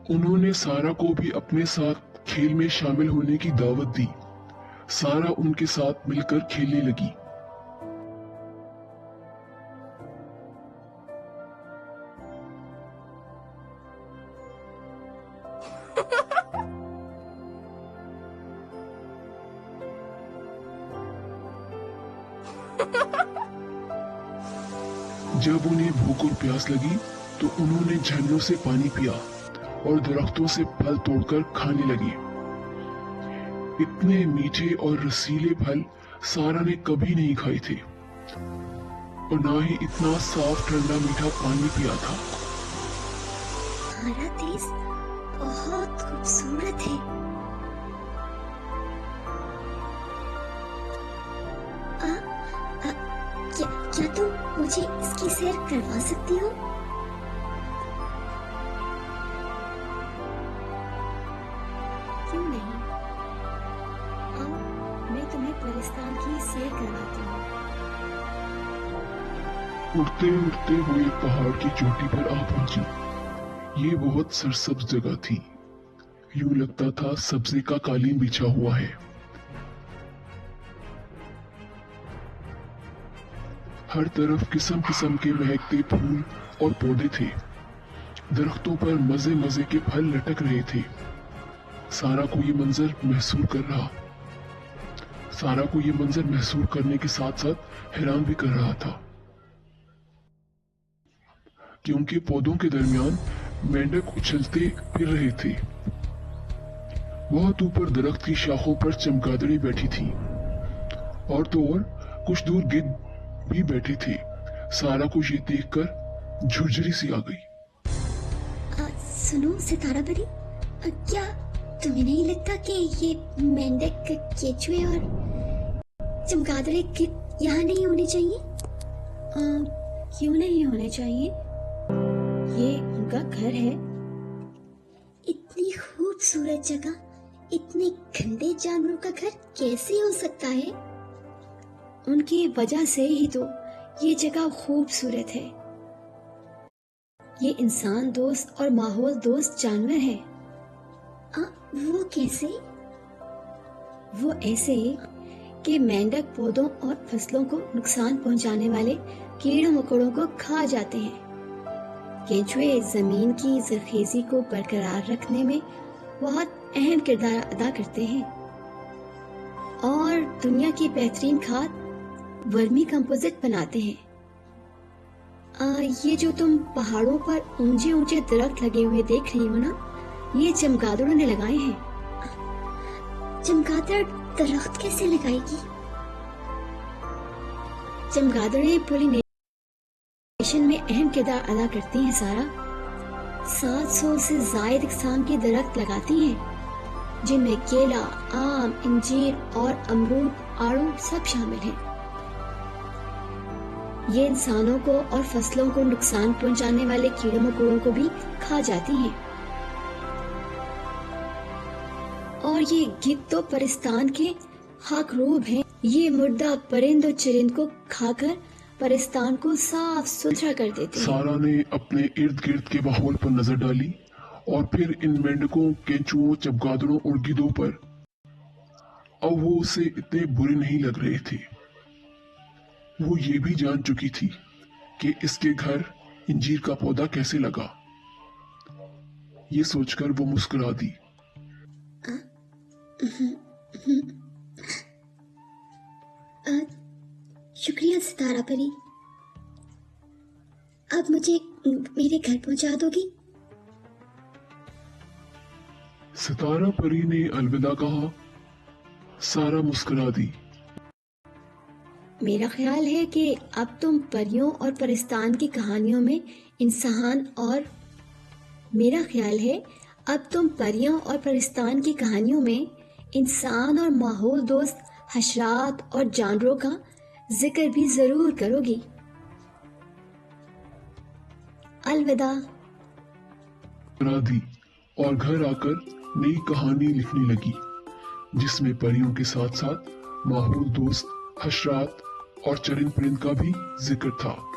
انہوں نے سارا کو بھی اپنے ساتھ کھیل میں شامل ہونے کی دعوت دی۔ سارا ان کے ساتھ مل کر کھیلنے لگی۔ جب انہیں بھوک اور پیاس لگی تو انہوں نے جھرنوں سے پانی پیا اور درختوں سے پھل توڑ کر کھانے لگی۔ اتنے میٹھے اور رسیلے پھل سارا نے کبھی نہیں کھائے تھے اور نہ ہی اتنا صاف ٹھنڈا میٹھا پانی پیا تھا۔ ہمارا دیس بہت خوبصورت ہے۔ کیا تم مجھے اس کی سیر کروا سکتی ہو؟ کیوں نہیں؟ آؤ، میں تمہیں پرستان کی سیر کرواتی ہوں۔ اڑتے اڑتے ہوئے پہاڑ کی چوٹی پر آ پہنچی۔ یہ بہت سرسبز جگہ تھی، یوں لگتا تھا سبزے کا قالین بچھا ہوا ہے۔ ہر طرف قسم قسم کے مہکتے پھول اور پودے تھے۔ درختوں پر مزے مزے کے پھل لٹک رہے تھے۔ سارا کو یہ منظر محسوس کرنے کے ساتھ ساتھ حیران بھی کر رہا تھا، کیونکہ پودوں کے درمیان مینڈک اچھلتے پھر رہے تھے۔ بہت اوپر درخت کی شاخوں پر چمگادڑی بیٹھی تھی اور تو اور کچھ دور گدھ بھی بیٹھے تھے۔ سارا کو یہ دیکھ کر جھرجھری سی آ گئی۔ سنو ستارہ پری، کیا تمہیں نہیں لگتا کہ یہ مینڈک، کیچوے اور چمگادڑے گدھ یہاں نہیں ہونے چاہیے؟ کیوں نہیں ہونے چاہیے؟ یہ ان کا گھر ہے۔ اتنی خوبصورت جگہ اتنے گندے جانوروں کا گھر کیسے ہو سکتا ہے؟ ان کی وجہ سے ہی تو یہ جگہ خوبصورت ہے۔ یہ انسان دوست اور ماحول دوست جانور ہے۔ وہ کیسے؟ وہ ایسے کہ مینڈک پودوں اور فصلوں کو نقصان پہنچانے والے کیڑوں مکوڑوں کو کھا جاتے ہیں۔ کیچوے زمین کی زرخیزی کو برقرار رکھنے میں بہت اہم کردار ادا کرتے ہیں اور دنیا کی بہترین کھاد ورمی کمپوزٹ بناتے ہیں۔ یہ جو تم پہاڑوں پر اونچے اونچے درخت لگے ہوئے دیکھ رہی ہو نا، یہ چمگادڑوں نے لگائے ہیں۔ چمگادڑ درخت کیسے لگائے گی؟ چمگادڑیں پولینیشن میں اہم کردار ادا کرتی ہیں سارا۔ 700 سے زائد اقسام کے درخت لگاتی ہیں، جن میں کیلا، آم، انجیر اور امرود، آڑو سب شامل ہیں۔ یہ انسانوں کو اور فصلوں کو نقصان پہنچانے والے کیڑوں مکوڑوں کو بھی کھا جاتی ہیں۔ اور یہ گدھ تو پرستان کے خاک روب ہیں۔ یہ مردہ پرند اور چرند کو کھا کر پرستان کو صاف ستھرا کر دیتے ہیں۔ سارا نے اپنے ارد گرد کے ماحول پر نظر ڈالی اور پھر ان مینڈکوں، کینچوؤں، چمگادڑوں اور گدھوں پر۔ اب وہ اسے اتنے برے نہیں لگ رہے تھے۔ وہ یہ بھی جان چکی تھی کہ اس کے گھر انجیر کا پودا کیسے لگا۔ یہ سوچ کر وہ مسکرا دی۔ شکریہ ستارہ پری، اب مجھے میرے گھر پہنچا دو گی؟ ستارہ پری نے الوداع کہا۔ سارا مسکرا دی۔ میرا خیال ہے کہ اب تم پریوں اور پرستان کی کہانیوں میں انسان اور ماحول دوست حشرات اور جانوروں کا ذکر بھی ضرور کرو گی۔ الوداع۔ دی اور گھر آ کر نئی کہانی لکھنے لگی، جس میں پریوں کے ساتھ ساتھ ماحول دوست حشرات اور چرند پرند کا بھی ذکر تھا۔